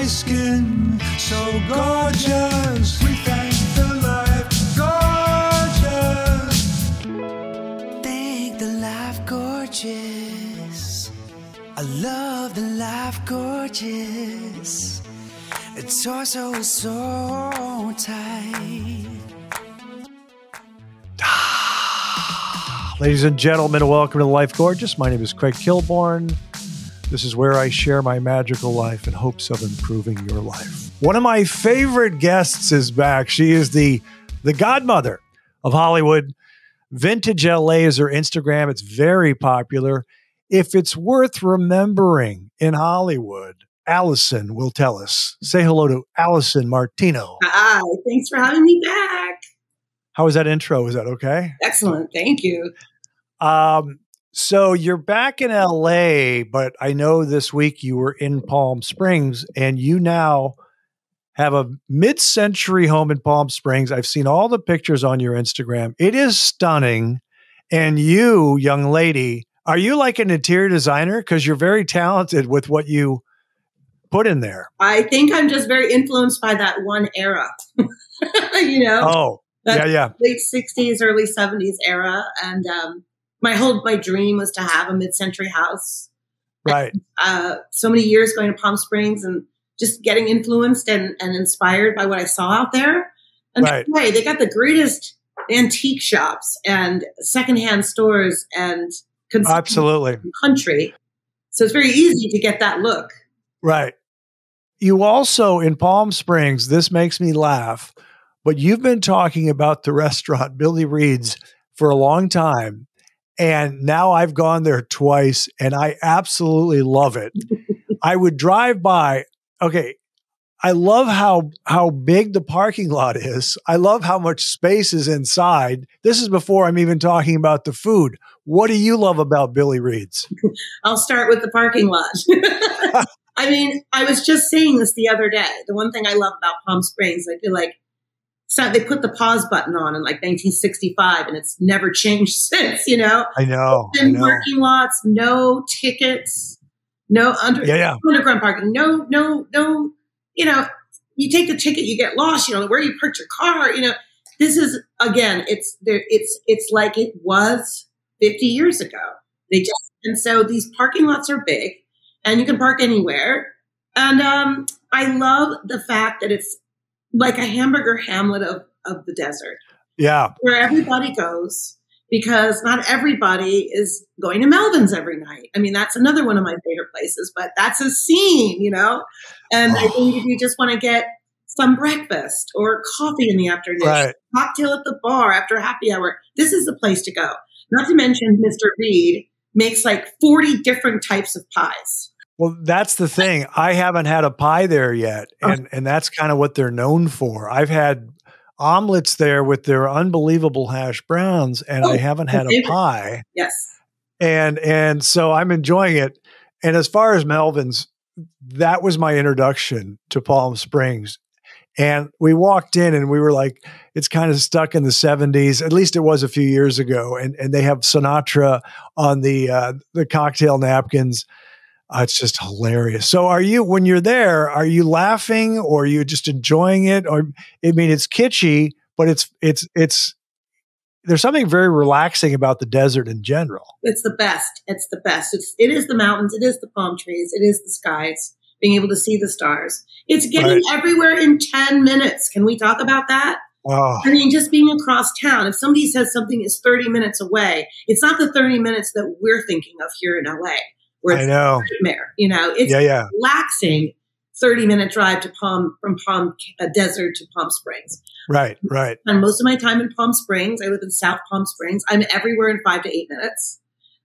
skin, so gorgeous. We thank the life gorgeous. Thank the life gorgeous. I love the life gorgeous. Its torso is so tight. Ladies and gentlemen, welcome to the Life Gorgeous. My name is Craig Kilborn. This is where I share my magical life in hopes of improving your life. One of my favorite guests is back. She is the godmother of Hollywood. Vintage LA is her Instagram. It's very popular. If it's worth remembering in Hollywood, Alison will tell us. Say hello to Alison Martino. Hi, thanks for having me back. How was that intro? Is that okay? Excellent. Thank you. So you're back in LA, but I know this week you were in Palm Springs and you now have a mid-century home in Palm Springs. I've seen all the pictures on your Instagram. It is stunning. And you, young lady, are you like an interior designer? Because you're very talented with what you put in there. I think I'm just very influenced by that one era, you know? Oh, yeah. Late 60s, early 70s era. And my dream was to have a mid-century house. Right. And, so many years going to Palm Springs and just getting influenced and inspired by what I saw out there. And right. Boy, they got the greatest antique shops and secondhand stores and absolutely country. So it's very easy to get that look. Right. You also, in Palm Springs, this makes me laugh, but you've been talking about the restaurant, Billy Reed's, for a long time. And now I've gone there twice and I absolutely love it. I would drive by. Okay. I love how big the parking lot is. I love how much space is inside. This is before I'm even talking about the food. What do you love about Billy Reed's? I'll start with the parking lot. I mean, I was just saying this the other day. The one thing I love about Palm Springs, I feel like they put the pause button on in like 1965 and it's never changed since, you know? I know. Parking lots, no tickets, no underground parking, no, you know, you take the ticket, you get lost, you know, where you parked your car, you know. This is, again, it's like it was 50 years ago. And so these parking lots are big and you can park anywhere. And I love the fact that it's like a hamburger hamlet of the desert. Yeah. Where everybody goes, because not everybody is going to Melvin's every night. I mean, that's another one of my favorite places, but that's a scene, you know? And I think if you just want to get some breakfast or coffee in the afternoon, right, cocktail at the bar after happy hour, this is the place to go. Not to mention Mr. Reed makes like 40 different types of pies. Well, that's the thing. I haven't had a pie there yet. And that's kind of what they're known for. I've had omelets there with their unbelievable hash browns, and I haven't had a pie. Yes. And so I'm enjoying it. And as far as Melvin's, that was my introduction to Palm Springs. And we walked in and we were like, it's kind of stuck in the 70s. At least it was a few years ago. And they have Sinatra on the cocktail napkins. It's just hilarious. So when you're there, are you laughing or are you just enjoying it? Or, I mean, it's kitschy, but it's there's something very relaxing about the desert in general. It's the best. It's the best. It is the mountains. It is the palm trees. It is the skies, being able to see the stars. It's getting everywhere in 10 minutes. Can we talk about that? Oh. I mean, just being across town. If somebody says something is 30 minutes away, it's not the 30 minutes that we're thinking of here in LA. Where it's I know. Nightmare, you know, it's relaxing 30-minute drive from Palm Desert to Palm Springs. Right. And most of my time in Palm Springs, I live in South Palm Springs. I'm everywhere in 5 to 8 minutes.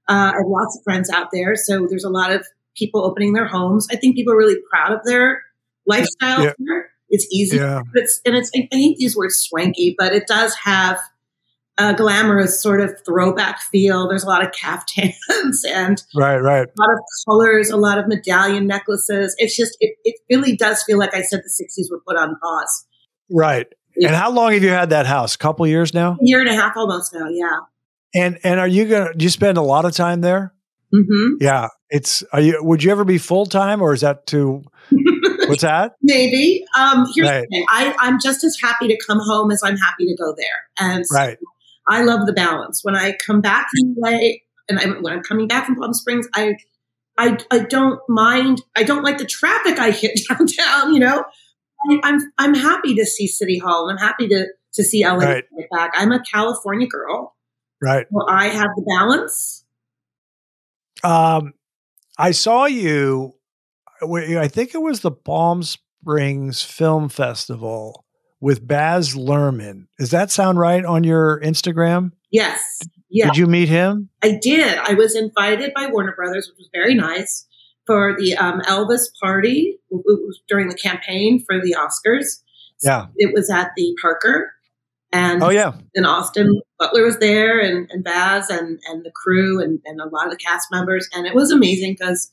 I have lots of friends out there. So there's a lot of people opening their homes. I think people are really proud of their lifestyle here. It's easy. Yeah. I hate these words swanky, but it does have a glamorous sort of throwback feel. There's a lot of caftans and right. a lot of colors, a lot of medallion necklaces. It's just, it really does feel like I said the 60s were put on pause. Right. Yeah. And how long have you had that house? A couple years now? A year and a half almost now. Yeah. And do you spend a lot of time there? Mm-hmm. Yeah. Would you ever be full time or is that too? What's that? Maybe. Here's Right. the thing. I'm just as happy to come home as I'm happy to go there. And so Right. I love the balance. When I come back from LA and when I'm coming back from Palm Springs, I don't mind. I don't like the traffic I hit downtown, you know. I'm happy to see City Hall and I'm happy to see LA Right. back. I'm a California girl. Right. So I have the balance. I saw you, I think it was the Palm Springs Film Festival with Baz Luhrmann. Does that sound right on your Instagram? Yes. Yeah. Did you meet him? I did. I was invited by Warner Brothers, which was very nice, for the Elvis party. It was during the campaign for the Oscars. So Yeah. it was at the Parker. And yeah. in Austin, Butler was there and Baz and the crew and a lot of the cast members. And it was amazing because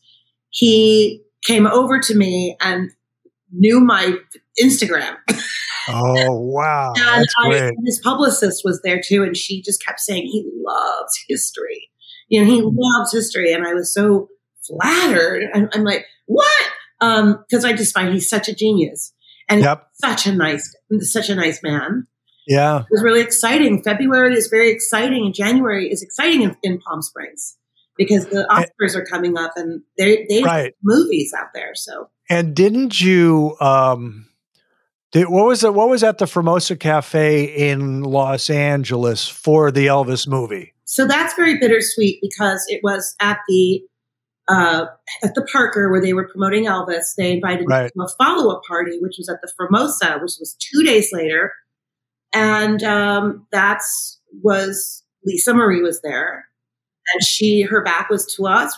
he came over to me and knew my Instagram. Oh, wow. And That's great. his publicist was there too. And she just kept saying he loves history. You know, he loves history. And I was so flattered. I'm like, what? Because I just find he's such a genius. And such a nice man. Yeah. It was really exciting. February is very exciting, and January is exciting in Palm Springs because the Oscars are coming up, and they have movies out there. So, and didn't you? What was at the Formosa Cafe in Los Angeles for the Elvis movie? So that's very bittersweet because it was at the Parker where they were promoting Elvis. They invited me to a follow-up party, which was at the Formosa, which was 2 days later. And was Lisa Marie was there, and her back was to us.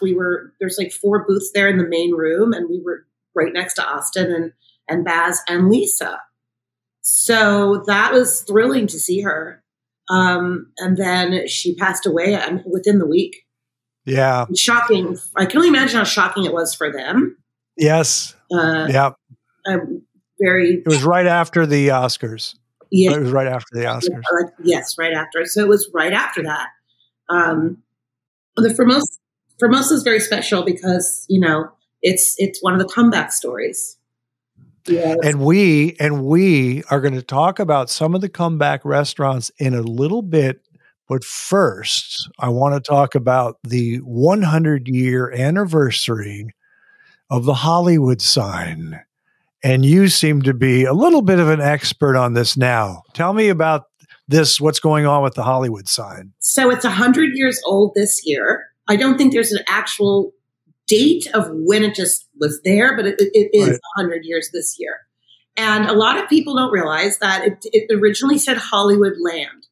There's like 4 booths there in the main room, and we were right next to Austin and Baz and Lisa. So that was thrilling to see her. And then she passed away within the week. Yeah, shocking. I can only imagine how shocking it was for them. Yes. It was right after the Oscars. Yeah, it was right after the Oscars. Yes, right after. So it was right after that. The Formosa is very special because it's one of the comeback stories. Yeah, and we are going to talk about some of the comeback restaurants in a little bit. But first, I want to talk about the 100-year anniversary of the Hollywood sign. And you seem to be a little bit of an expert on this now. Tell me about this, what's going on with the Hollywood sign. So it's 100 years old this year. I don't think there's an actual date of when it just was there, but it is 100 years this year. And a lot of people don't realize that it originally said Hollywood Land.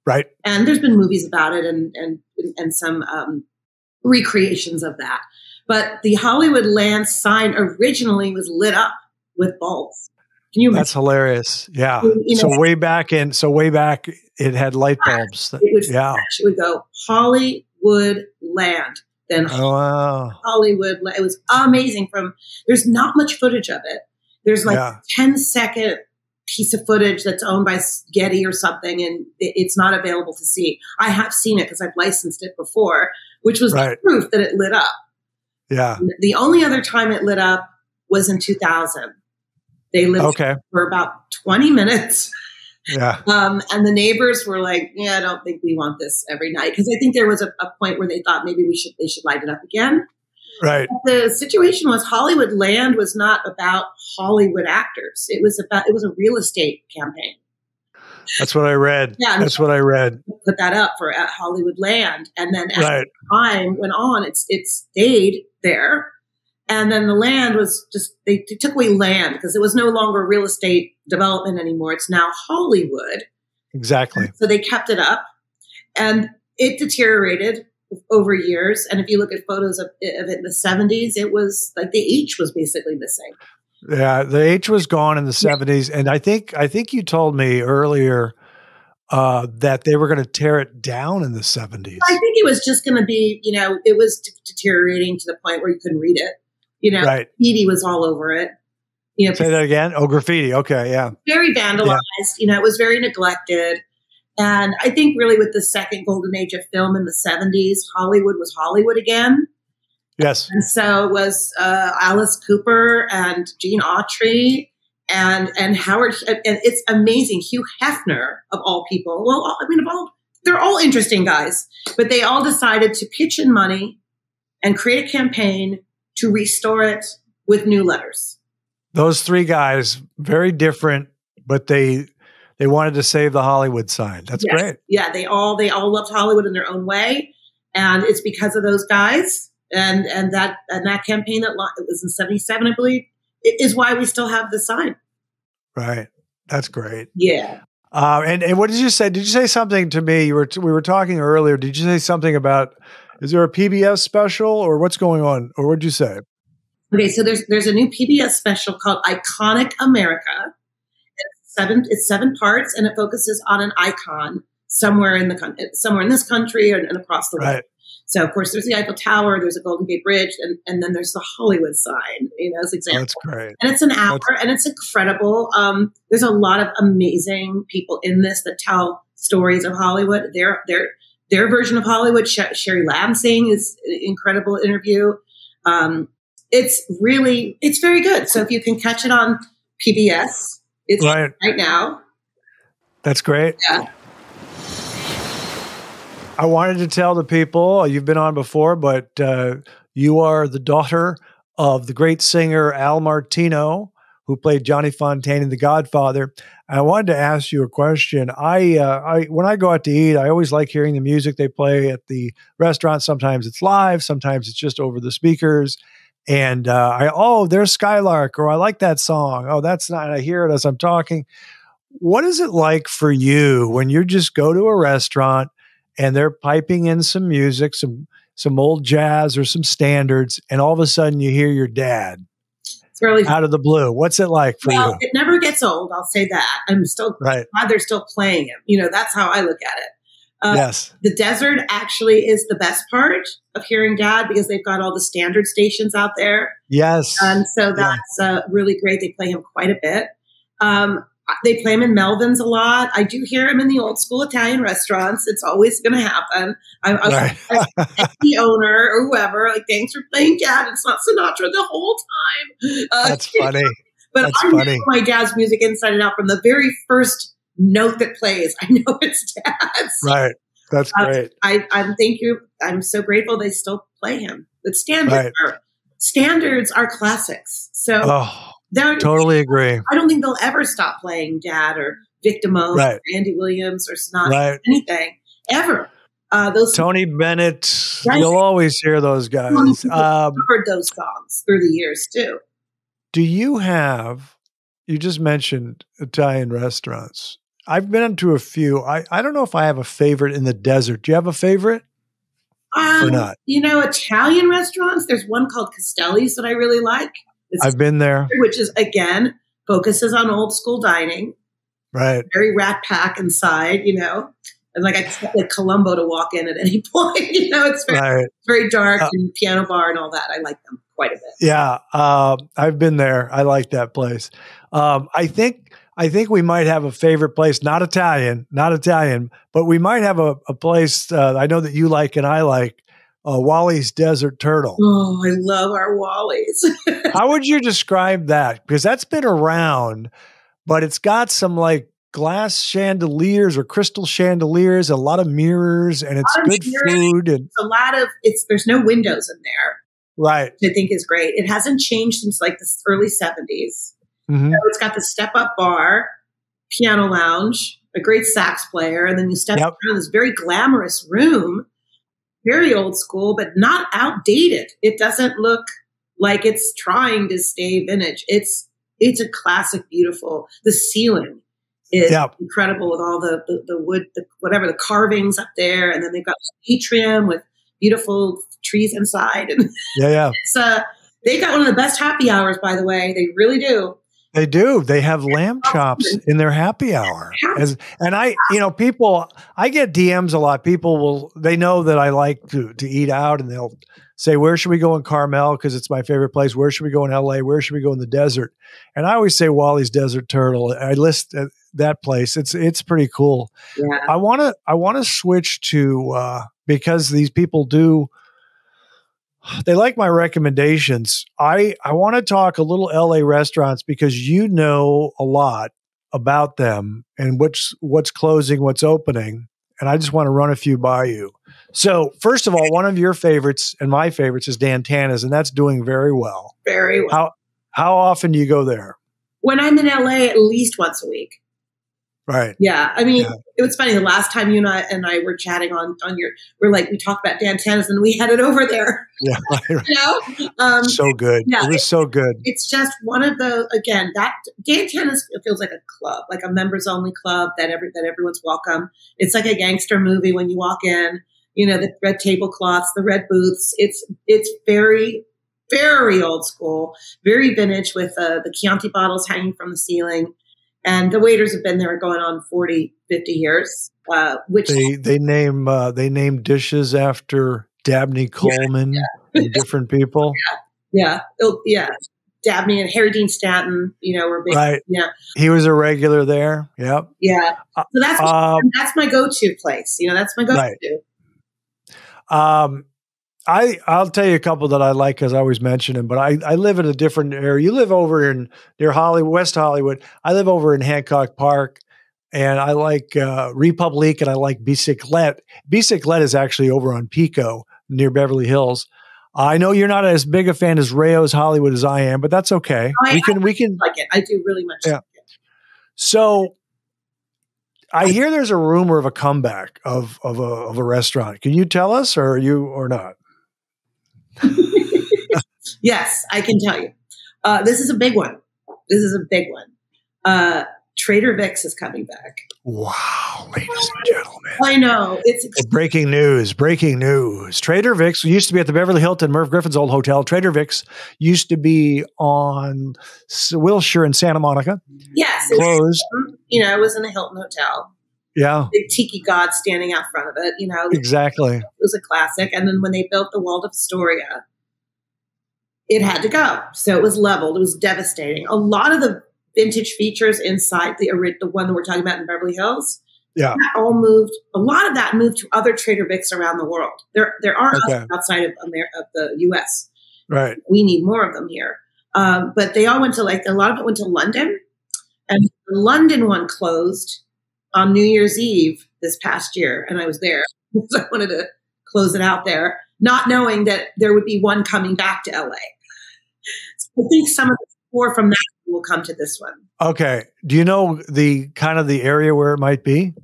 Right. And there's been movies about it and some recreations of that. But the Hollywood Land sign originally was lit up with bulbs. Can you imagine? That's hilarious. Yeah. So way back, it had light bulbs. It would go Hollywood Land. Then Hollywood. It was amazing. There's not much footage of it. There's like a 10-second piece of footage that's owned by Getty or something, and it's not available to see. I have seen it because I've licensed it before, which was proof that it lit up. Yeah. The only other time it lit up was in 2000. They lit up for about 20 minutes. Yeah. And the neighbors were like, I don't think we want this every night. Because I think there was a point where they thought maybe they should light it up again. Right. But the situation was Hollywood Land was not about Hollywood actors. It was a real estate campaign. That's what I read. Yeah. That's what I read. Put that up for at Hollywood Land. And then as time went on, it stayed there. And then the land was they took away land because it was no longer real estate development anymore. It's now Hollywood. Exactly. So they kept it up and it deteriorated over years. And if you look at photos of it in the 70s, it was like the H was basically missing. Yeah, the H was gone in the 70s. And I think you told me earlier that they were going to tear it down in the 70s. I think it was just going to be, it was deteriorating to the point where you couldn't read it. Graffiti was all over it. Say that again? Oh, graffiti. Okay, yeah. Very vandalized. Yeah. It was very neglected. And I think really with the second golden age of film in the 70s, Hollywood was Hollywood again. Yes. And so it was Alice Cooper and Gene Autry and Howard. And it's amazing. Hugh Hefner, of all people. Well, I mean, they're all interesting guys, but they all decided to pitch in money and create a campaign to restore it with new letters. Those three guys, very different, but they wanted to save the Hollywood sign. That's great. Yeah, they all loved Hollywood in their own way, and it's because of those guys and that campaign that it was in '77, I believe, is why we still have the sign. Right. That's great. Yeah. And what did you say? Did you say something to me? We were talking earlier. Did you say something about? Is there a PBS special or what's going on? Or what did you say? Okay, so there's a new PBS special called Iconic America. It's 7 parts, and it focuses on an icon somewhere in this country and across the world. Right. So, of course, there's the Eiffel Tower, there's a Golden Gate Bridge, and then there's the Hollywood sign, as an example. That's great. And it's an hour, and it's incredible. There's a lot of amazing people in this that tell stories of Hollywood. Their version of Hollywood, Sherry Lansing is an incredible interview. It's very good. So if you can catch it on PBS, it's right now. That's great. Yeah. I wanted to tell the people, you've been on before, but you are the daughter of the great singer Al Martino, who played Johnny Fontane in The Godfather. I wanted to ask you a question. When I go out to eat, I always like hearing the music they play at the restaurant. Sometimes it's live, sometimes it's just over the speakers. And there's Skylark, or I like that song. Oh, that's not, I hear it as I'm talking. What is it like for you when you just go to a restaurant and they're piping in some music, some old jazz or some standards, and all of a sudden you hear your dad really out of the blue? What's it like for you? It never gets old. I'll say that. I'm still glad they're still playing him. That's how I look at it. Yes. The desert actually is the best part of hearing Dad because they've got all the standard stations out there. Yes. And so that's really great. They play him quite a bit. They play him in Melvin's a lot. I do hear him in the old school Italian restaurants. It's always going to happen. I the owner or whoever, thanks for playing Dad. It's not Sinatra the whole time. That's funny. But I know my dad's music inside and out from the very first note that plays. I know it's Dad's. Right. That's great. I'm so grateful they still play him. But standards are classics. So totally agree. I don't think they'll ever stop playing Dad or Vic Damone or Andy Williams or Sinatra or anything ever. Those Tony Bennett, you'll always hear those guys. I've heard those songs through the years too. Do you just mentioned Italian restaurants. I've been to a few. I don't know if I have a favorite in the desert. Do you have a favorite or not? Italian restaurants, there's one called Castelli's that I really like. I've been there. Which is, again, focuses on old school dining. Right. Very rat pack inside, And I expect Columbo to walk in at any point. It's very dark and piano bar and all that. I like them quite a bit. Yeah. I've been there. I like that place. I think we might have a favorite place, not Italian, but we might have a place I know that you like and I like, Wally's Desert Turtle. Oh, I love our Wally's. How would you describe that? Because that's been around, but it's got some glass chandeliers or crystal chandeliers, a lot of mirrors, and it's good food. And there's no windows in there. Right. Which I think is great. It hasn't changed since the early 70s. Mm-hmm. So it's got the step-up bar, piano lounge, a great sax player, and then you step around this very glamorous room, very old school, but not outdated. It doesn't look like it's trying to stay vintage. It's a classic, beautiful. The ceiling is incredible with all the wood, the carvings up there, and then they've got an atrium with beautiful trees inside. And they got one of the best happy hours, by the way. They really do. They do. They have lamb chops in their happy hour. I get DMs a lot. People they know that I like to eat out, and they'll say, where should we go in Carmel? Because it's my favorite place. Where should we go in LA? Where should we go in the desert? And I always say Wally's Desert Turtle. I list that place. It's pretty cool. Yeah. I want to switch to, because these people do They like my recommendations. I want to talk a little LA restaurants because you know a lot about them and what's closing, what's opening. And I just want to run a few by you. So first of all, one of your favorites and my favorites is Dan Tana's, and that's doing very well. Very well. How often do you go there? When I'm in LA, at least once a week. Right. Yeah. I mean, it was funny. The last time you and I were chatting on we talked about Dan Tana's and we headed over there. Yeah. Right. You know? So good. Yeah, it was so good. It's just one of the, again, that Dan Tana's feels like a club, like a members only club that everyone's welcome. It's like a gangster movie when you walk in, you know, the red tablecloths, the red booths. It's very, very old school, very vintage with the Chianti bottles hanging from the ceiling. And the waiters have been there going on 40, 50 years, which they name dishes after Dabney Coleman and different people. Yeah. Dabney and Harry Dean Stanton, you know, were big. Right. Yeah. He was a regular there. Yep. Yeah. So that's my go-to place. You know, that's my go-to. Right. I'll tell you a couple that I like because I always mention them, but I live in a different area. You live over near Hollywood, West Hollywood. I live over in Hancock Park, and I like Republique, and I like Bicyclette. Bicyclette is actually over on Pico near Beverly Hills. I know you're not as big a fan as Rayo's Hollywood as I am, but that's okay. We can like it. I do really much like it. So I hear there's a rumor of a comeback of a restaurant. Can you tell us, or not? Yes, I can tell you. This is a big one. Trader Vic's is coming back. Wow, ladies and gentlemen. I know. It's breaking news. Trader Vic's used to be at the Beverly Hilton, Merv Griffin's old hotel. Trader Vic's used to be on Wilshire in Santa Monica. Yes. Closed. It was in a Hilton hotel. Yeah. Big tiki god standing out front of it, you know. Exactly. It was a classic. And then when they built the Waldorf Astoria, it had to go. So it was leveled. It was devastating. A lot of the vintage features inside the one that we're talking about in Beverly Hills, that all moved. A lot of that moved to other Trader Vic's around the world. There are outside of the U.S. Right. We need more of them here. But they all went to a lot of it went to London, and the London one closed on New Year's Eve this past year, and I was there. So I wanted to close it out there, not knowing that there would be one coming back to LA. So I think some of the core from that will come to this one. Okay. Do you know the kind of the area where it might be?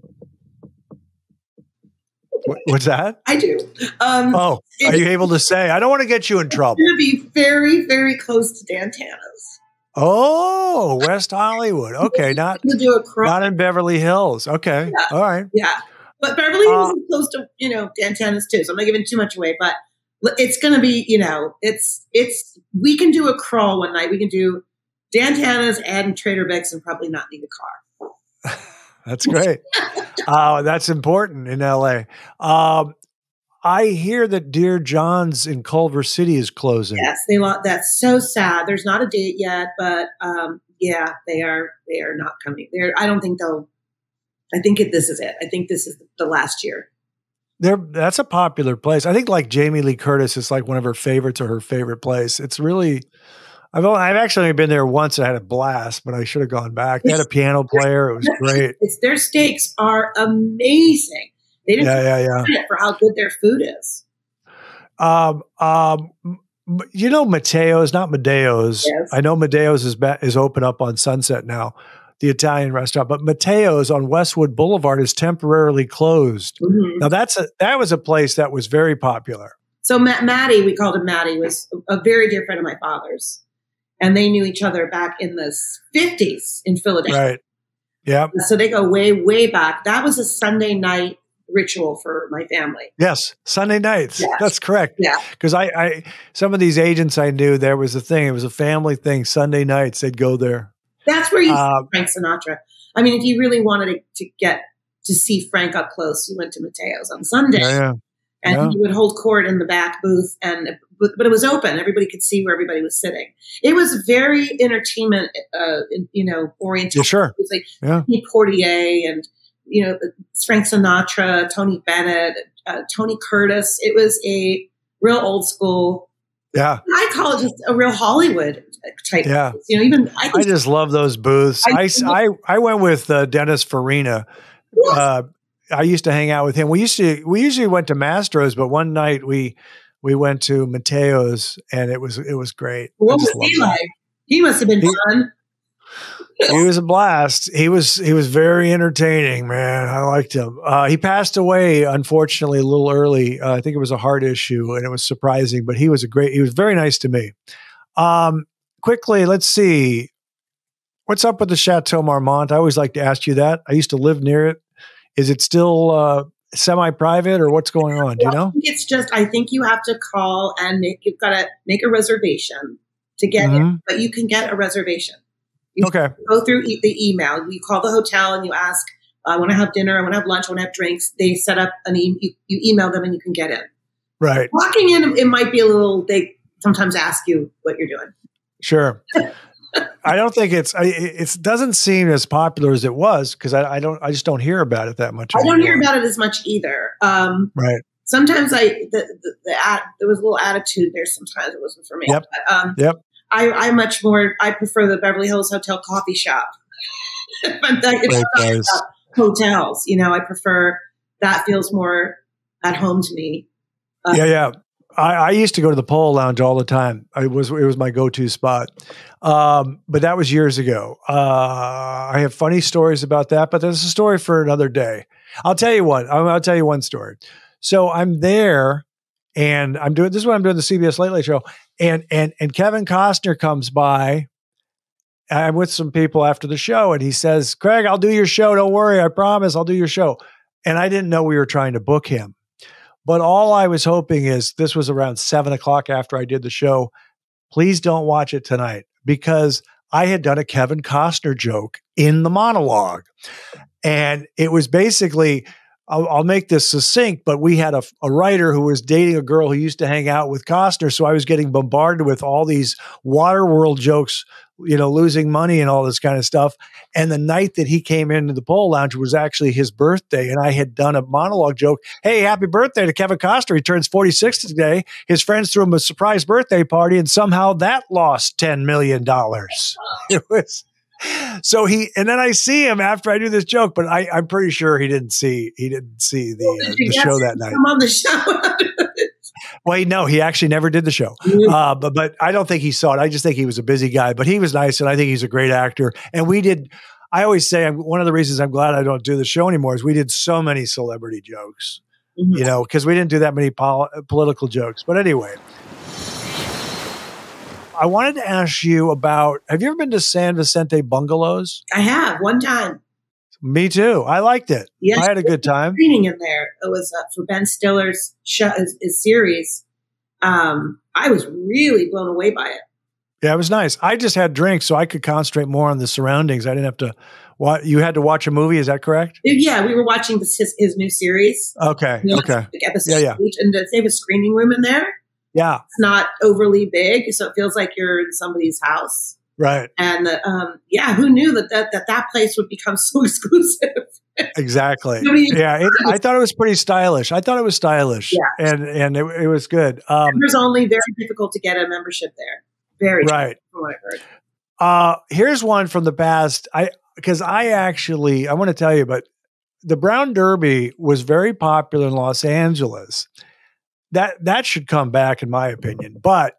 What's that? I do. Are you able to say? I don't want to get you in trouble. It's going to be very, very close to Dan Tana's. Oh, West Hollywood. Okay, not in Beverly Hills. Okay, yeah. All right. Yeah, but Beverly Hills is close to Dan Tana's too. So I'm not giving too much away, but it's going to be it's we can do a crawl one night. We can do Dan Tana's and Trader Vic's and probably not need a car. That's great. That's important in LA. I hear that Dear John's in Culver City is closing. Yes, that's so sad. There's not a date yet, but they are not coming. I don't think they'll. I think this is it. I think this is the last year. That's a popular place. I think like Jamie Lee Curtis is like one of her favorites or her favorite place. It's really. I've actually been there once and I had a blast, but I should have gone back. They had a piano player. It was great. Their steaks are amazing. They didn't credit for how good their food is. Matteo's, not Medeo's. Yes. I know Medeo's is open up on Sunset now, the Italian restaurant, but Matteo's on Westwood Boulevard is temporarily closed. Mm-hmm. Now that was a place that was very popular. So Maddie, we called him Maddie, was a very dear friend of my father's, and they knew each other back in the 50s in Philadelphia. Right. Yeah. So they go way, way back. That was a Sunday night ritual for my family. Yes, Sunday nights. Yes. That's correct. Yeah, because I some of these agents I knew, there was a thing. It was a family thing. Sunday nights they'd go there. That's where you see Frank Sinatra. I mean, if you really wanted to get to see Frank up close, you went to Matteo's on Sunday, and he would hold court in the back booth, but it was open. Everybody could see where everybody was sitting. It was very entertainment, oriented. Yeah, sure. It was like Portier and. Frank Sinatra, Tony Bennett, Tony Curtis. It was a real old school Yeah. I call it just a real Hollywood type. Yeah. You know, even I just love those booths. I went with Dennis Farina. I used to hang out with him. We usually went to Mastro's, but one night we went to Mateo's, and it was great. What was he like? He must have been fun. He was a blast. He was very entertaining, man. I liked him. He passed away, unfortunately, a little early. I think it was a heart issue, and it was surprising. But he was very nice to me. Quickly, let's see. What's up with the Chateau Marmont? I always like to ask you that. I used to live near it. Is it still semi-private, or what's going on? Do you know? I think you have to call and you've got to make a reservation to get in, but you can get a reservation. You go through the email. You call the hotel and you ask, I want to have dinner, I want to have lunch, I want to have drinks. They set up you email them and you can get in. Right. Walking in, it might be a little, they sometimes ask you what you're doing. Sure. I don't think it doesn't seem as popular as it was, because I just don't hear about it that much anymore. I don't hear about it as much either. Right. Sometimes there was a little attitude there. Sometimes it wasn't for me. Yep. But, I prefer the Beverly Hills Hotel coffee shop. Hotels, you know, I prefer that. Feels more at home to me. Yeah. I used to go to the Polo Lounge all the time. It was my go-to spot. But that was years ago. I have funny stories about that, but there's a story for another day. I'll tell you one. I'll tell you one story. So I'm there, and this is when I'm doing the CBS Late Late Show, and Kevin Costner comes by. I'm with some people after the show, and he says, "Craig, I'll do your show. Don't worry. I promise I'll do your show." And I didn't know we were trying to book him. But all I was hoping is, this was around 7:00 after I did the show, please don't watch it tonight, because I had done a Kevin Costner joke in the monologue. And it was basically, I'll make this succinct, but we had a writer who was dating a girl who used to hang out with Costner. So I was getting bombarded with all these Waterworld jokes, you know, losing money and all this kind of stuff. And the night that he came into the Polo Lounge was actually his birthday. And I had done a monologue joke. Hey, happy birthday to Kevin Costner. He turns 46 today. His friends threw him a surprise birthday party, and somehow that lost $10 million. It was... So and then I see him after I do this joke, but I'm pretty sure he didn't see the show that night. I'm on the show. Well, no, he actually never did the show. But I don't think he saw it. I just think he was a busy guy, but he was nice, and I think he's a great actor. And I always say, one of the reasons I'm glad I don't do the show anymore is we did so many celebrity jokes, you know, because we didn't do that many political jokes. But anyway, I wanted to ask you about, have you ever been to San Vicente Bungalows? I have, one time. Me too. I liked it. Yes, I had a good time. Screening in there. It was for Ben Stiller's show, his series. I was really blown away by it. Yeah, it was nice. I just had drinks, so I could concentrate more on the surroundings. I didn't have to watch. You had to watch a movie. Is that correct? Yeah, we were watching his new series. Okay. Okay. Yeah. And they have a screening room in there. Yeah. It's not overly big, so it feels like you're in somebody's house. Right. And who knew that place would become so exclusive? Exactly. I thought it was pretty stylish. I thought it was stylish. Yeah. And it was good. It was only very difficult to get a membership there. Very right. From what I heard. Here's one from the past. I want to tell you, but the Brown Derby was very popular in Los Angeles. That should come back, in my opinion. But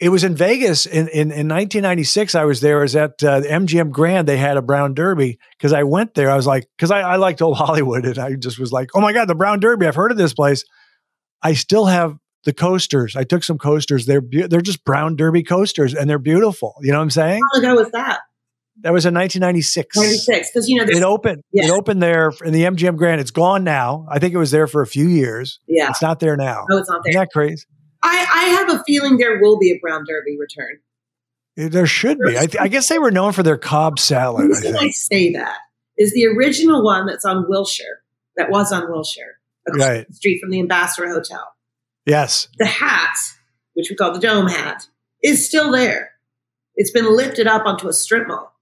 it was in Vegas in 1996. I was there. I was at MGM Grand. They had a Brown Derby, because I went there. I was like, because I liked old Hollywood, and I just was like, oh my God, the Brown Derby. I've heard of this place. I still have the coasters. I took some coasters. They're just Brown Derby coasters, and they're beautiful. You know what I'm saying? How long ago was that? That was in 1996. 96, because it opened. Yeah. It opened there in the MGM Grand. It's gone now. I think it was there for a few years. Yeah, it's not there now. No, it's not there. Isn't that crazy? I have a feeling there will be a Brown Derby return. There should be. I guess they were known for their Cobb salad. The reason I say that is the original one that's on Wilshire. That was on Wilshire, across the street from the Ambassador Hotel. Yes. The hat, which we call the dome hat, is still there. It's been lifted up onto a strip mall.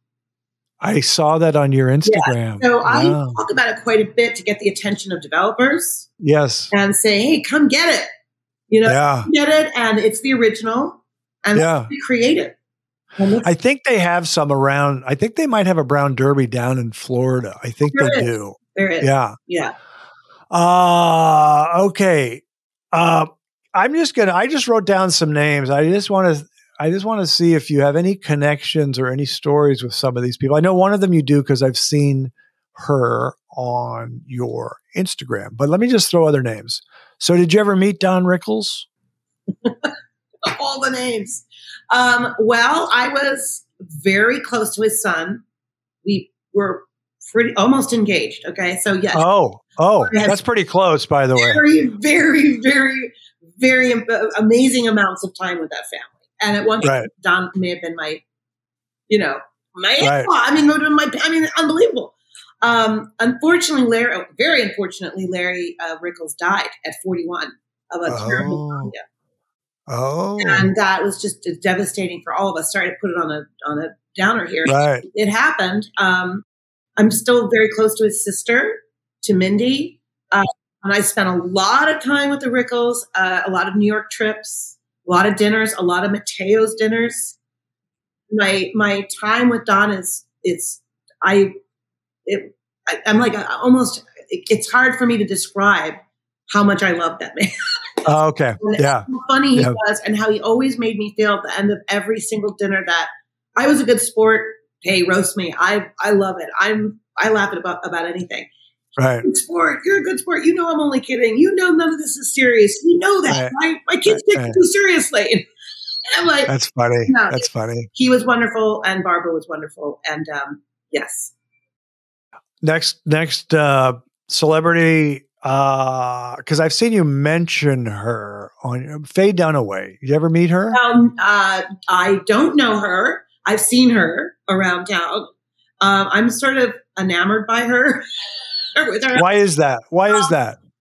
I saw that on your Instagram. Yeah. So I talk about it quite a bit to get the attention of developers. Yes. And say, hey, come get it. You know, Yeah. you get it, and it's the original, and we create it. I think they have some around. I think they might have a brown derby down in Florida. I think they do. There is. Yeah. Yeah. Okay. I just wrote down some names. I just want to see if you have any connections or any stories with some of these people. I know one of them you do because I've seen her on your Instagram, but let me just throw other names. So did you ever meet Don Rickles? All the names. Well, I was very close to his son. We were almost engaged. Okay. So yes. Oh, that's pretty close, by the way. Very, very, very, very amazing amounts of time with that family. And at one point, Don may have been my in-law. I mean, unbelievable. Unfortunately, very unfortunately, Larry Rickles died at 41 of a terrible pneumonia. Oh, and that was just devastating for all of us. Sorry to put it on a downer here. Right. It happened. I'm still very close to his sister, to Mindy. And I spent a lot of time with the Rickles, a lot of New York trips, a lot of dinners, a lot of Mateo's dinners. My time with Don I'm like almost, it's hard for me to describe how much I love that man. Oh, okay. Yeah. How funny he was, and how he always made me feel at the end of every single dinner that I was a good sport. Hey, roast me. I love it. I laugh at about anything. Right. Good sport. You're a good sport. You know I'm only kidding. You know none of this is serious. You know that. Right. My kids take it too seriously. And I'm like, that's funny. No, that's funny. He was wonderful, and Barbara was wonderful. And yes. Next celebrity, because I've seen you mention her on Faye Dunaway. Did you ever meet her? I don't know her. I've seen her around town. I'm sort of enamored by her. With her. Why is that?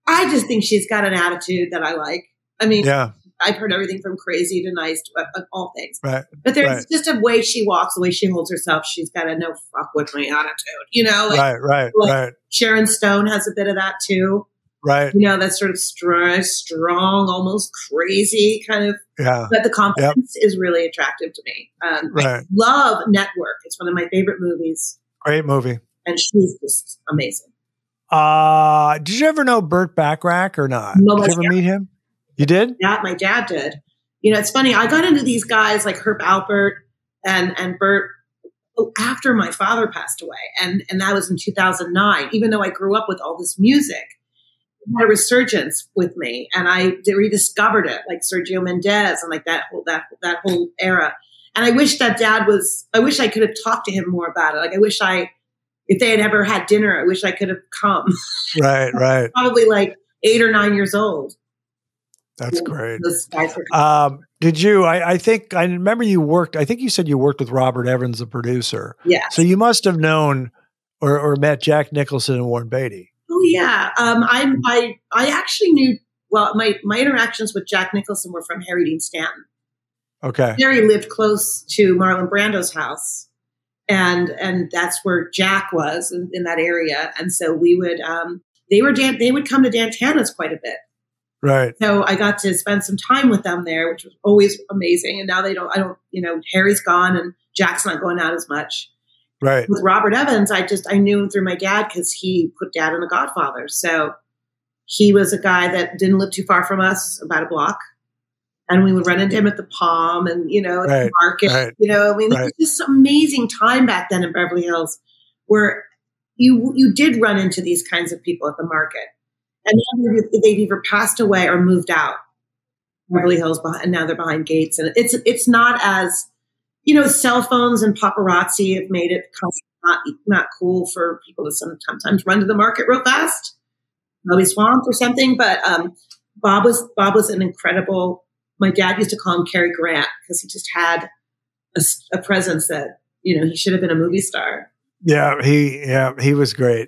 I just think she's got an attitude that I like. I mean, yeah. I've heard everything from crazy to nice to all things. Right. But there's just a way she walks, the way she holds herself. She's got a no fuck with me attitude, you know? Like, right. Sharon Stone has a bit of that too. Right. You know, that sort of strong, almost crazy kind of. Yeah. But the confidence is really attractive to me. I love Network. It's one of my favorite movies. Great movie. And she's just amazing. Did you ever know Burt Bacharach or not? No, did you ever meet him? You did? Yeah, my dad did. You know, it's funny. I got into these guys like Herb Alpert and Burt after my father passed away. And that was in 2009. Even though I grew up with all this music, it had a resurgence with me. And I rediscovered it, like Sergio Mendes and like that whole era. And I wish that I wish I could have talked to him more about it. Like if they had ever had dinner, I wish I could have come. Right. Probably like 8 or 9 years old. That's great. Did you, I think, I remember I think you said you worked with Robert Evans, the producer. Yeah. So you must have known or met Jack Nicholson and Warren Beatty. Oh yeah. I actually knew, well, my interactions with Jack Nicholson were from Harry Dean Stanton. Okay. Harry lived close to Marlon Brando's house. And that's where Jack was in that area. And so we would, they would come to Dantana's quite a bit. Right. So I got to spend some time with them there, which was always amazing. And now Harry's gone and Jack's not going out as much. Right. With Robert Evans, I knew him through my dad because he put Dad in The Godfather. So he was a guy that didn't live too far from us, about a block. And we would run into him at the Palm and, at the market, it was just an amazing time back then in Beverly Hills where you did run into these kinds of people at the market. And now they've either passed away or moved out Beverly Hills, and now they're behind gates. And it's not as, cell phones and paparazzi have made it not cool for people to sometimes run to the market real fast, probably swamped or something. But Bob was an incredible. My dad used to call him Cary Grant because he just had a presence that he should have been a movie star. Yeah, he was great.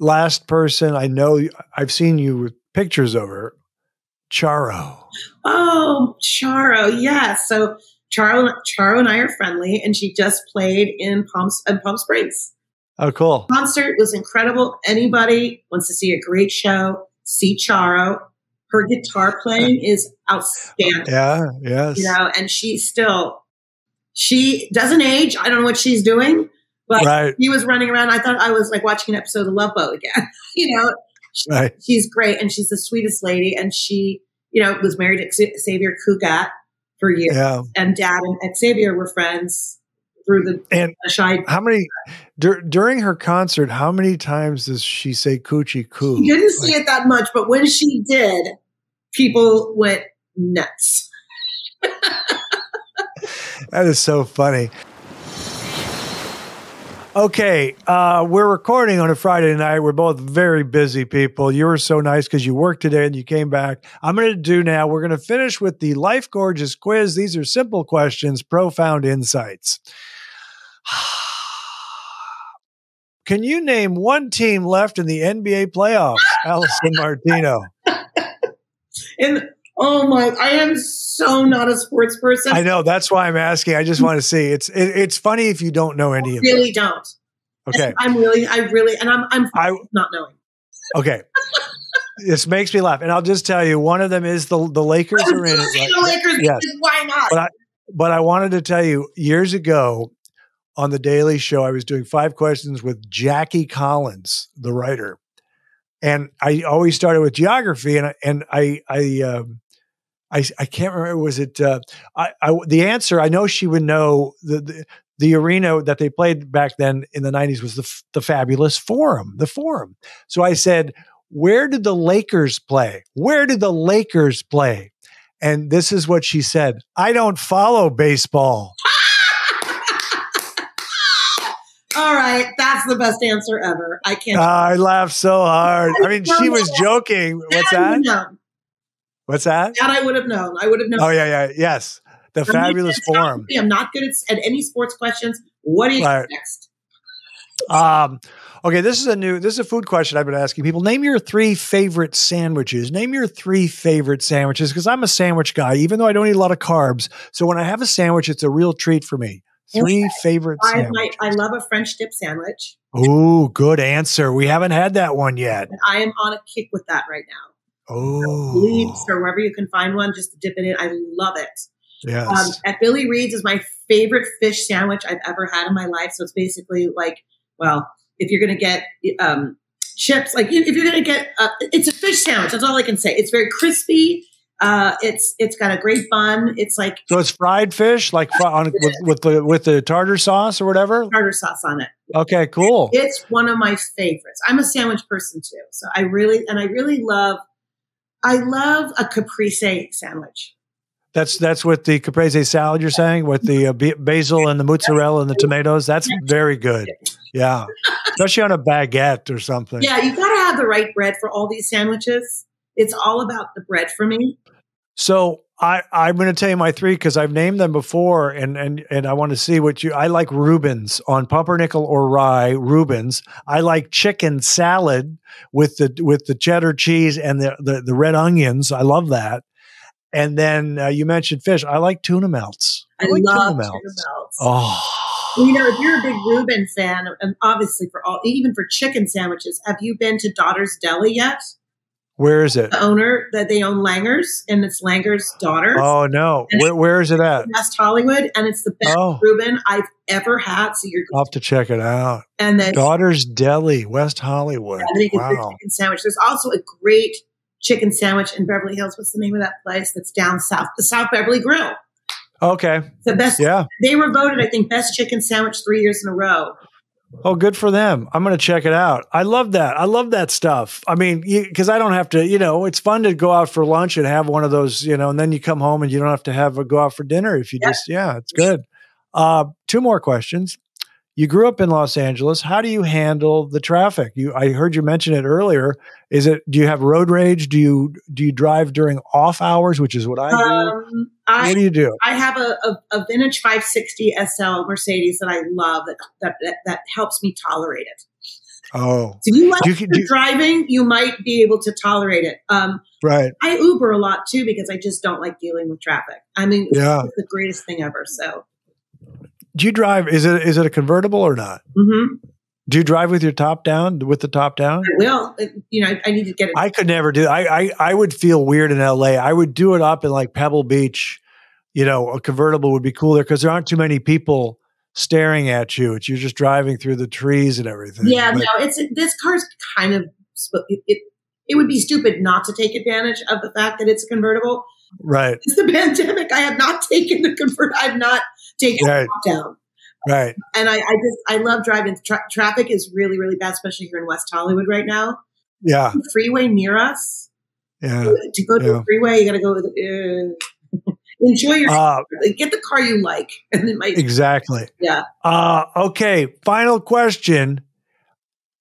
Last person I know, I've seen you with pictures of her, Charo. Oh, Charo, yes. So Charo and I are friendly, and she just played in Palm Springs. Oh, cool. The concert was incredible. Anybody wants to see a great show, see Charo. her guitar playing is outstanding. Yeah, yes. And she doesn't age. I don't know what she's doing, but he was running around. I thought I was like watching an episode of Love Boat again. She's great, and she's the sweetest lady. And she, was married to Xavier Cugat for years. Yeah. And Dad and Xavier were friends through the shy. How many during her concert? How many times does she say "coochie coo"? She didn't say it that much, but when she did, people went nuts. That is so funny. Okay, we're recording on a Friday night. We're both very busy people. You were so nice because you worked today and you came back. we're going to finish with the Life Gorgeous quiz. These are simple questions, profound insights. Can you name one team left in the NBA playoffs? Alison Martino. I am so not a sports person. I know. That's why I'm asking. I just want to see. It's funny if you don't know any of them. I really don't. Okay. I'm not knowing. Okay. This makes me laugh. And I'll just tell you, one of them is the Lakers are in it. Right? The Lakers, yes. Why not? But I wanted to tell you, years ago on The Daily Show, I was doing 5 questions with Jackie Collins, the writer. And I always started with geography, and I can't remember. Was it the answer? I know she would know the arena that they played back then in the 90s was the fabulous Forum, the Forum. So I said, "Where did the Lakers play? Where did the Lakers play?" And this is what she said: "I don't follow baseball." All right, that's the best answer ever. I can't. I laughed so hard. I mean, she was joking. What's that? What's that? That I would have known. Oh, yeah. Yes. The fabulous Forum. I'm not good at any sports questions. What do you think next? Okay, this is a food question I've been asking people. Name your 3 favorite sandwiches. Because I'm a sandwich guy, even though I don't eat a lot of carbs. So when I have a sandwich, it's a real treat for me. 3 favorite sandwiches. I love a French dip sandwich. Oh, good answer. We haven't had that one yet. And I am on a kick with that right now. Oh. Bleeps or wherever you can find one, just to dip it in. I love it. Yes. At Billy Reed's is my favorite fish sandwich I've ever had in my life. So it's basically like, if you're going to get chips, like if you're going to get, it's a fish sandwich. That's all I can say. It's very crispy. It's got a great bun. It's like, so it's fried fish, like with the tartar sauce or whatever. Tartar sauce on it. Okay, cool. It's one of my favorites. I'm a sandwich person too, so I really love a caprese sandwich. That's with the caprese salad. You're saying with the basil and the mozzarella and the tomatoes. That's very good. Yeah, especially on a baguette or something. Yeah, you got to have the right bread for all these sandwiches. It's all about the bread for me. So I'm going to tell you my 3 because I've named them before, and I want to see what I like. Reubens on pumpernickel or rye. Reubens. I like chicken salad with the cheddar cheese and the red onions. I love that. And then you mentioned fish. I like tuna melts. I like love tuna melts. Oh. If you're a big Reuben fan, and obviously even for chicken sandwiches, have you been to Daughter's Deli yet? Where is it? The owner that they own Langer's, and it's Langer's daughter. Oh no! Where is it at? West Hollywood, and it's the best Reuben I've ever had. So I'll have to check it out. And then Daughter's Deli, West Hollywood. Yeah, wow. Chicken sandwich. There's also a great chicken sandwich in Beverly Hills. What's the name of that place? That's down south, the South Beverly Grill. Okay. The best. Yeah. They were voted, I think, best chicken sandwich 3 years in a row. Oh, good for them. I'm going to check it out. I love that. I love that stuff. I mean, because I don't have to, it's fun to go out for lunch and have one of those, and then you come home and you don't have to go out for dinner if you it's good. 2 more questions. You grew up in Los Angeles. How do you handle the traffic? I heard you mention it earlier. Do you have road rage? Do you drive during off hours, which is what I do? What do you do? I have a vintage 560 SL Mercedes that I love that helps me tolerate it. Oh, so if you like driving, you might be able to tolerate it. Right. I Uber a lot too because I just don't like dealing with traffic. I mean, it's the greatest thing ever. So. Do you drive? Is it a convertible or not? Mm-hmm. Do you drive with your top down? With the top down? I will. I need to get it. I could never do. I would feel weird in LA. I would do it up in like Pebble Beach. A convertible would be cool there because there aren't too many people staring at you. You're just driving through the trees and everything. Yeah, no, this car's kind of it would be stupid not to take advantage of the fact that it's a convertible. Right. It's the pandemic. I have not taken the convert. I have not taken the top down. Right. And I love driving. Traffic is really, really bad, especially here in West Hollywood right now. Yeah. The freeway near us. Yeah. To go to the freeway, you got to go with enjoy your get the car you like. And it might, exactly. Yeah. Okay. Final question.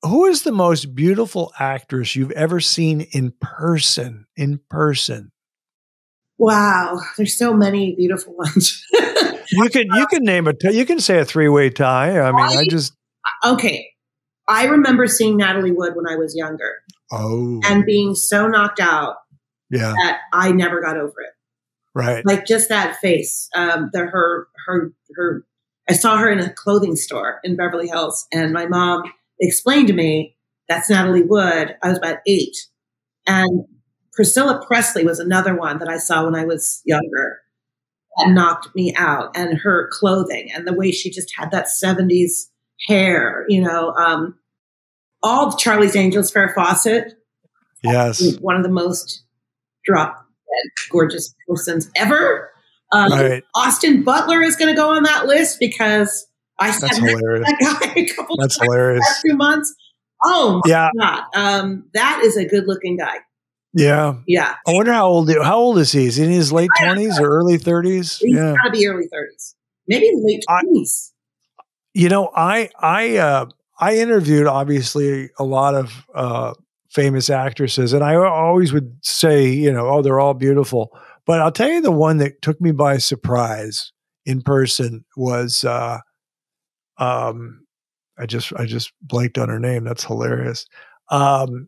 Who is the most beautiful actress you've ever seen in person? Wow. There's so many beautiful ones. You can name you can say a three-way tie. I mean, okay. I remember seeing Natalie Wood when I was younger. Oh. And being so knocked out that I never got over it. Right. Like just that face. I saw her in a clothing store in Beverly Hills, and my mom explained to me, that's Natalie Wood. I was about 8. And Priscilla Presley was another one that I saw when I was younger that knocked me out, and her clothing and the way she just had that 70s hair, all of Charlie's Angels, Farrah Fawcett. Yes. One of the most gorgeous persons ever. Right. Austin Butler is going to go on that list because I said that guy a couple That's of times hilarious. the last 2 months. Oh my God. That is a good looking guy. Yeah. Yeah. I wonder how old is he? Is he in his late 20s or early 30s? He's got to be early 30s. Maybe late 20s. I interviewed obviously a lot of famous actresses, and I always would say, they're all beautiful. But I'll tell you the one that took me by surprise in person was I just blanked on her name. That's hilarious.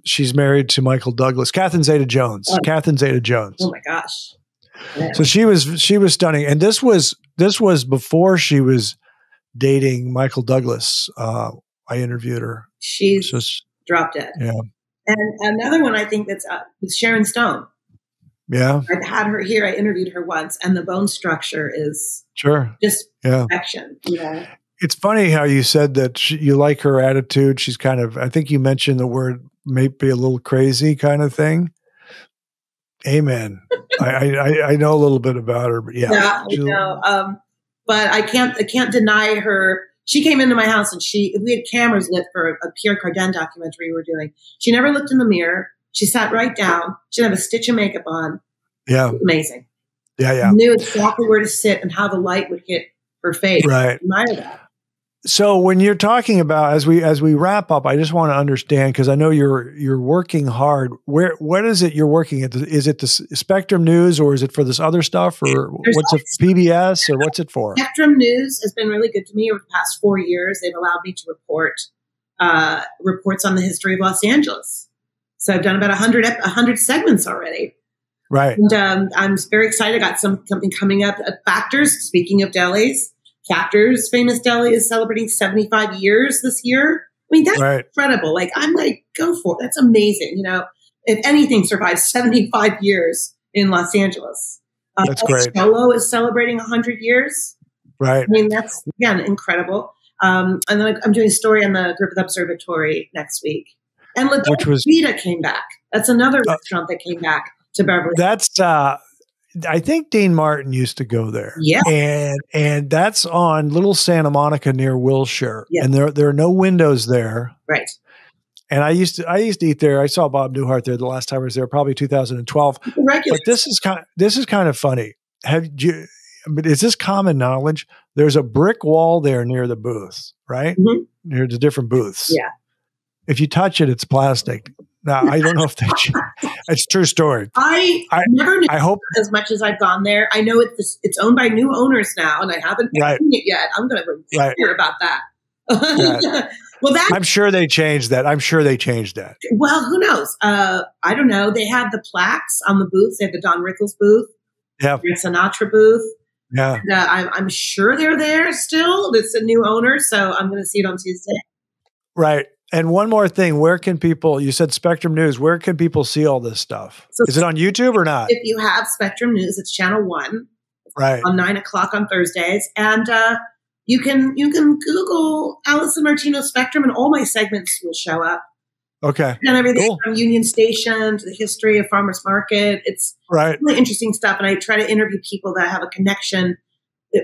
She's married to Michael Douglas, Catherine Zeta-Jones. Oh. Catherine Zeta-Jones. Oh my gosh. Yeah. So she was stunning. And this was before she was dating Michael Douglas. I interviewed her. She's just drop dead. Yeah. And another one I think that's Sharon Stone. Yeah. I've had her here. I interviewed her once, and the bone structure is just perfection. It's funny how you said that you like her attitude. She's kind of, I think you mentioned the word maybe a little crazy kind of thing. Amen. I know a little bit about her, but I know. But I can't deny her. She came into my house and we had cameras lit for a Pierre Cardin documentary we were doing. She never looked in the mirror. She sat right down. She didn't have a stitch of makeup on. Yeah. Amazing. Yeah. She knew exactly where to sit and how the light would hit her face. Right. I admire that. So when you're talking about, as we wrap up, I just want to understand, because I know you're working hard. What is it you're working at? Is it the Spectrum News, or is it for this other stuff, or what's it, PBS, or what's it for? Spectrum News has been really good to me over the past 4 years. They've allowed me to report reports on the history of Los Angeles. So I've done about 100 segments already. Right. And I'm very excited. I got something coming up at Factors. Speaking of delis, Factors Famous Deli is celebrating 75 years this year. I mean, that's incredible. Like, I'm like, go for it. That's amazing. If anything survives 75 years in Los Angeles. That's great. Solo is celebrating 100 years. Right. I mean, that's, again, incredible. And then I'm doing a story on the Griffith Observatory next week. And La Vita came back. That's another restaurant that came back to Beverly. That's, I think Dean Martin used to go there. Yeah. And that's on Little Santa Monica near Wilshire. Yeah. And there are no windows there. Right. And I used to eat there. I saw Bob Newhart there the last time I was there, probably 2012. Regular. But this is kind of funny. But is this common knowledge? There's a brick wall there near the booths, right? Mm-hmm. Near the different booths. Yeah. If you touch it, it's plastic. Now, I don't know if it's a true story. I never knew as much as I've gone there. I know it's owned by new owners now, and I haven't seen it yet. I'm going to hear about that. Well, I'm sure they changed that. Well, who knows? I don't know. They had the plaques on the booths. They had the Don Rickles booth. Yeah. The Sinatra booth. Yeah. And, I'm sure they're there still. It's a new owner, so I'm going to see it on Tuesday. Right. And one more thing, where can people, you said Spectrum News, where can people see all this stuff? So is it on YouTube or not? If you have Spectrum News, it's channel 1. Right. On 9:00 on Thursdays. And you can Google Alison Martino Spectrum and all my segments will show up. Okay. And everything from Union Station to the history of Farmers Market. It's really interesting stuff. And I try to interview people that have a connection,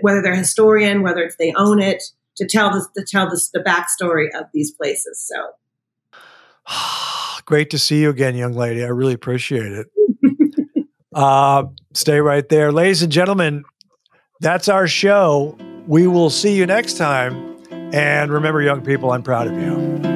whether they're a historian, whether it's they own it, to tell the backstory of these places. So great to see you again, young lady. I really appreciate it. Stay right there. Ladies and gentlemen, that's our show. We will see you next time. And remember, young people, I'm proud of you.